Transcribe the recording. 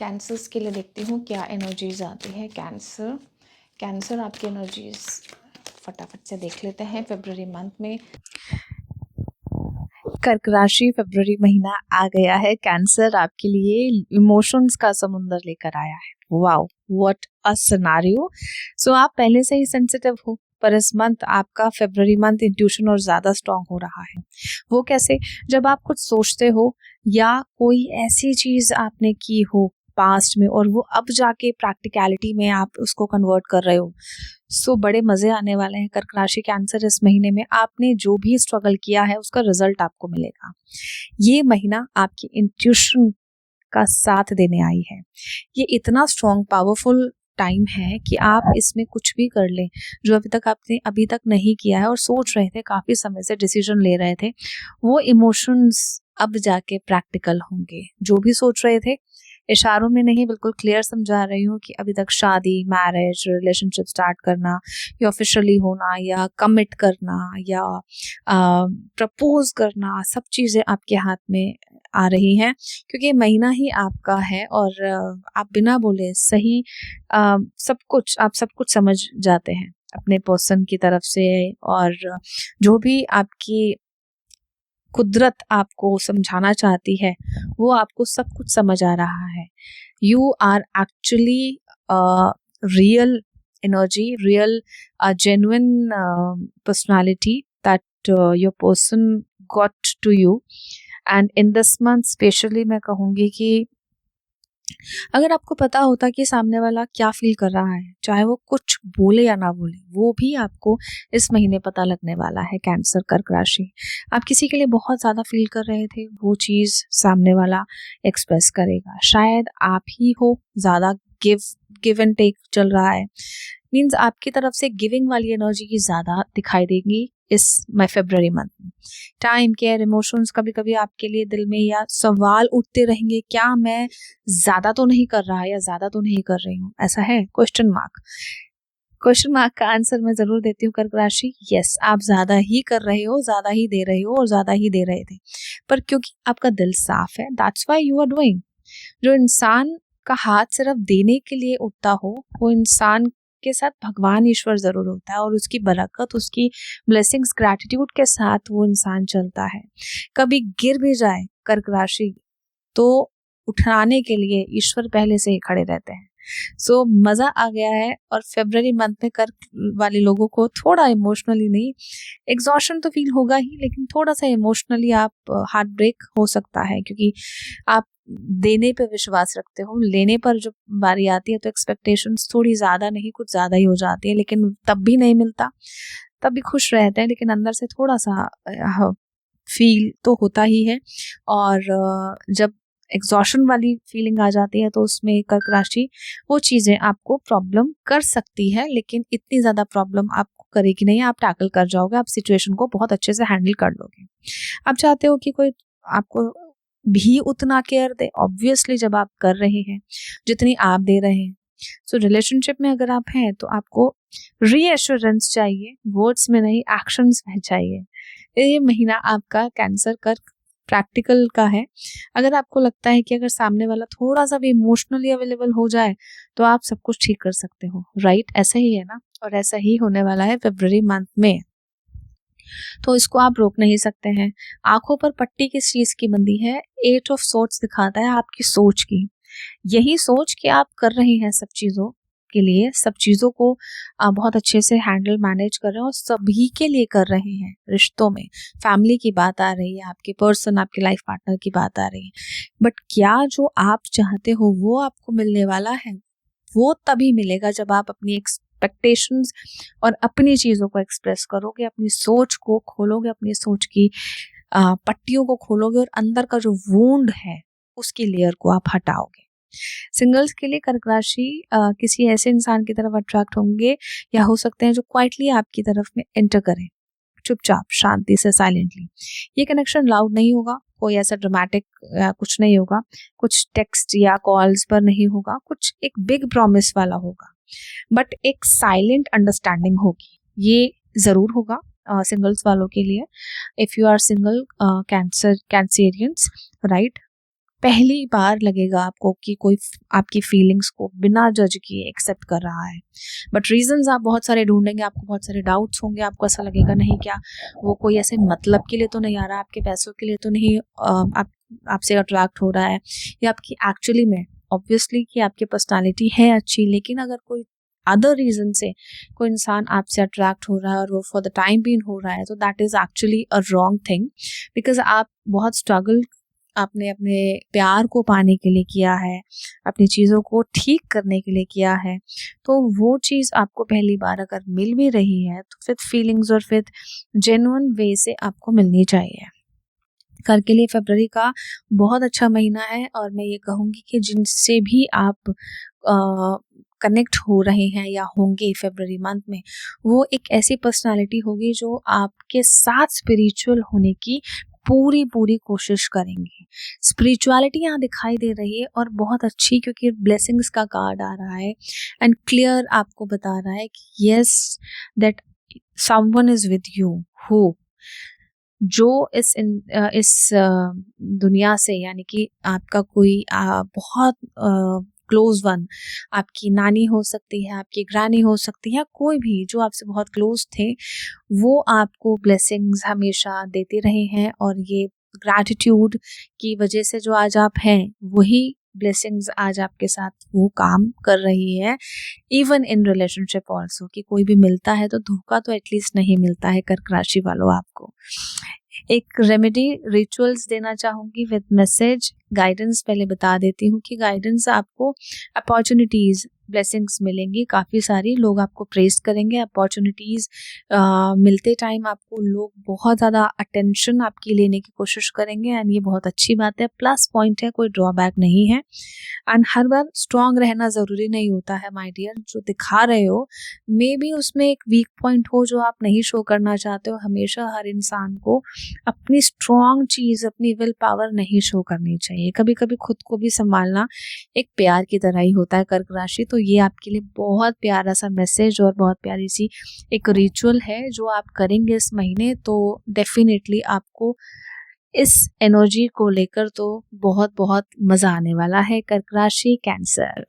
Cancers के लिए देखती हूँ क्या एनर्जीज आती है। कैंसर आपकी एनर्जीज फटाफट से देख लेते हैं। फरवरी मंथ में कर्क राशि, फरवरी महीना आ गया है। कैंसर आपके लिए इमोशंस का समुंदर लेकर आया है। Wow, what a scenario. So आप पहले से ही सेंसिटिव हो, पर इस मंथ आपका फरवरी मंथ इंट्यूशन और ज्यादा स्ट्रांग हो रहा है। वो कैसे? जब आप कुछ सोचते हो या कोई ऐसी चीज आपने की हो पास्ट में और वो अब जाके प्रैक्टिकलिटी में आप उसको कन्वर्ट कर रहे हो, सो बड़े मजे आने वाले हैं। कर्क राशि कैंसर, इस महीने में आपने जो भी स्ट्रगल किया है उसका रिजल्ट आपको मिलेगा। ये महीना आपकी इंट्यूशन का साथ देने आई है। ये इतना स्ट्रॉन्ग पावरफुल टाइम है कि आप इसमें कुछ भी कर लें जो अभी तक नहीं किया है और सोच रहे थे, काफी समय से डिसीजन ले रहे थे, वो इमोशंस अब जाके प्रैक्टिकल होंगे। जो भी सोच रहे थे, इशारों में नहीं, बिल्कुल क्लियर समझा रही हूँ कि अभी तक शादी, मैरिज, रिलेशनशिप स्टार्ट करना या ऑफिशियली होना या कमिट करना या प्रपोज करना, सब चीजें आपके हाथ में आ रही हैं, क्योंकि महीना ही आपका है और आप बिना बोले सही आप सब कुछ समझ जाते हैं अपने पर्सन की तरफ से। और जो भी आपकी कुदरत आपको समझाना चाहती है वो आपको सब कुछ समझ आ रहा है। You are actually real energy, real genuine personality that your person got to you. And in this month specially मैं कहूँगी कि अगर आपको पता होता कि सामने वाला क्या फील कर रहा है, चाहे वो कुछ बोले या ना बोले, वो भी आपको इस महीने पता लगने वाला है। कैंसर, कर्क राशि, आप किसी के लिए बहुत ज़्यादा फील कर रहे थे, वो चीज़ सामने वाला एक्सप्रेस करेगा। शायद आप ही हो ज़्यादा गिव एंड टेक चल रहा है, मीन्स आपकी तरफ से गिविंग वाली एनर्जी की ज़्यादा दिखाई देगी इस फरवरी मंथ में। टाइम, केयर, इमोशंस, कभी कभी आपके लिए दिल में या सवाल उठते रहेंगे, क्या मैं ज्यादा तो नहीं कर रहा या ज्यादा तो नहीं कर रही हूँ, ऐसा है? क्वेश्चन मार्क का आंसर मैं जरूर देती हूँ कर्क राशि। यस, आप ज्यादा ही कर रहे हो, ज्यादा ही दे रहे हो और ज्यादा ही दे रहे थे, पर क्योंकि आपका दिल साफ है, that's why you are doing. जो इंसान का हाथ सिर्फ देने के लिए उठता हो, वो इंसान के साथ भगवान ईश्वर जरूर होता है और उसकी बरकत, उसकी ब्लेसिंग्स, ग्रैटिट्यूड के साथ वो इंसान चलता है। कभी गिर भी जाए कर्क राशि तो उठाने के लिए ईश्वर पहले से ही खड़े रहते हैं। सो मजा आ गया है। और फरवरी मंथ में कर्क वाले लोगों को थोड़ा इमोशनली नहीं, एग्जॉशन तो फील होगा ही, लेकिन थोड़ा सा इमोशनली आप हार्ट ब्रेक हो सकता है, क्योंकि आप देने पे विश्वास रखते हो, लेने पर जो बारी आती है तो एक्सपेक्टेशंस थोड़ी ज्यादा नहीं, कुछ ज्यादा ही हो जाती है, लेकिन तब भी नहीं मिलता, तब भी खुश रहते हैं, लेकिन अंदर से थोड़ा सा फील तो होता ही है। और जब एग्जॉशन वाली फीलिंग आ जाती है तो उसमें कर्क राशि वो चीजें आपको प्रॉब्लम कर सकती है, लेकिन इतनी ज्यादा प्रॉब्लम आपको करेगी नहीं, आप टैकल कर जाओगे, आप सिचुएशन को बहुत अच्छे से हैंडल कर लोगे। आप चाहते हो कि कोई आपको भी उतना केयर दे, ऑब्वियसली जब आप कर रहे हैं जितनी आप दे रहे हैं। सो रिलेशनशिप में अगर आप हैं तो आपको रीएश्योरेंस चाहिए, वर्ड्स में नहीं, एक्शंस में चाहिए। ये महीना आपका कैंसर कर्क प्रैक्टिकल का है। अगर आपको लगता है कि अगर सामने वाला थोड़ा सा भी इमोशनली अवेलेबल हो जाए तो आप सब कुछ ठीक कर सकते हो, राइट? ऐसा ही है ना? और ऐसा ही होने वाला है फरवरी मंथ में, तो इसको आप रोक नहीं सकते हैं। आंखों पर पट्टी किस चीज की बंधी है? 8 ऑफ सोर्ट्स दिखाता है आपकी सोच की। यही सोच कि आप कर रहे हैं सब चीजों के लिए, सब चीजों को बहुत अच्छे से हैंडल मैनेज कर रहे हैं और सभी के लिए कर रहे हैं। रिश्तों में फैमिली की बात आ रही है, आपके पर्सन, आपके लाइफ पार्टनर की बात आ रही है, बट क्या जो आप चाहते हो वो आपको मिलने वाला है? वो तभी मिलेगा जब आप अपनी एक्सपेक्टेशंस और अपनी चीजों को एक्सप्रेस करोगे, अपनी सोच को खोलोगे, अपनी सोच की पट्टियों को खोलोगे और अंदर का जो वूंड है उसकी लेयर को आप हटाओगे। सिंगल्स के लिए कर्क राशि किसी ऐसे इंसान की तरफ अट्रैक्ट होंगे या हो सकते हैं जो क्वाइटली आपकी तरफ में एंटर करें, चुपचाप, शांति से, साइलेंटली। ये कनेक्शन लाउड नहीं होगा, कोई ऐसा ड्रामेटिक कुछ नहीं होगा, कुछ टेक्स्ट या कॉल्स पर नहीं होगा, कुछ एक बिग प्रॉमिस वाला होगा, बट एक साइलेंट अंडरस्टैंडिंग होगी, ये जरूर होगा सिंगल्स वालों के लिए। If you are single Cancerians, right, पहली बार लगेगा आपको कि कोई आपकी फीलिंग्स को बिना जज किए एक्सेप्ट कर रहा है। बट रीजंस आप बहुत सारे ढूंढेंगे, आपको बहुत सारे डाउट्स होंगे, आपको ऐसा लगेगा नहीं क्या वो कोई ऐसे मतलब के लिए तो नहीं आ रहा, आपके पैसों के लिए तो नहीं आपसे अट्रैक्ट हो रहा है, या आपकी एक्चुअली में ऑब्वियसली कि आपकी पर्सनालिटी है अच्छी, लेकिन अगर कोई अदर रीजन से कोई इंसान आपसे अट्रैक्ट हो रहा है और वो फॉर द टाइम बीइंग हो रहा है, तो that is actually a wrong thing, because आप बहुत स्ट्रगल आपने अपने प्यार को पाने के लिए किया है, अपनी चीज़ों को ठीक करने के लिए किया है। तो वो चीज़ आपको पहली बार अगर मिल भी रही है तो फिर फीलिंग्स और फिर जेन्युइन वे से आपको मिलनी चाहिए। घर के लिए फरवरी का बहुत अच्छा महीना है, और मैं ये कहूँगी कि जिनसे भी आप कनेक्ट हो रहे हैं या होंगे फरवरी मंथ में, वो एक ऐसी पर्सनालिटी होगी जो आपके साथ स्पिरिचुअल होने की पूरी पूरी कोशिश करेंगे। स्पिरिचुअलिटी यहाँ दिखाई दे रही है और बहुत अच्छी, क्योंकि ब्लेसिंग्स का कार्ड आ रहा है एंड क्लियर आपको बता रहा है कि yes that someone is with you, who जो इस दुनिया से, यानी कि आपका कोई बहुत क्लोज वन, आपकी नानी हो सकती है, आपकी ग्रैनी हो सकती है, कोई भी जो आपसे बहुत क्लोज थे, वो आपको ब्लेसिंग्स हमेशा देते रहे हैं। और ये ग्रैटिट्यूड की वजह से जो आज आप हैं, वही ब्लेसिंग्स आज आपके साथ वो काम कर रही है। इवन इन रिलेशनशिप ऑल्सो, कि कोई भी मिलता है तो धोखा तो एटलीस्ट नहीं मिलता है कर्क राशि वालों आपको। एक रेमेडी रिचुअल्स देना चाहूँगी विद मैसेज गाइडेंस। पहले बता देती हूँ कि गाइडेंस आपको अपॉर्चुनिटीज़ ब्लेसिंग्स मिलेंगी, काफ़ी सारी लोग आपको प्रेज करेंगे, अपॉर्चुनिटीज़ मिलते टाइम आपको लोग बहुत ज़्यादा अटेंशन आपकी लेने की कोशिश करेंगे, एंड ये बहुत अच्छी बात है, प्लस पॉइंट है, कोई ड्रॉबैक नहीं है। एंड हर बार स्ट्रॉन्ग रहना ज़रूरी नहीं होता है माय डियर। जो दिखा रहे हो मे बी उसमें एक वीक पॉइंट हो जो आप नहीं शो करना चाहते हो। हमेशा हर इंसान को अपनी स्ट्रॉन्ग चीज़, अपनी विल पावर नहीं शो करनी चाहिए। कभी कभी खुद को भी संभालना एक प्यार की तरह ही होता है कर्क राशि। तो ये आपके लिए बहुत प्यारा सा मैसेज और बहुत प्यारी सी एक रिचुअल है जो आप करेंगे इस महीने, तो डेफिनेटली आपको इस एनर्जी को लेकर तो बहुत बहुत मज़ा आने वाला है। कर्क राशि, कैंसर।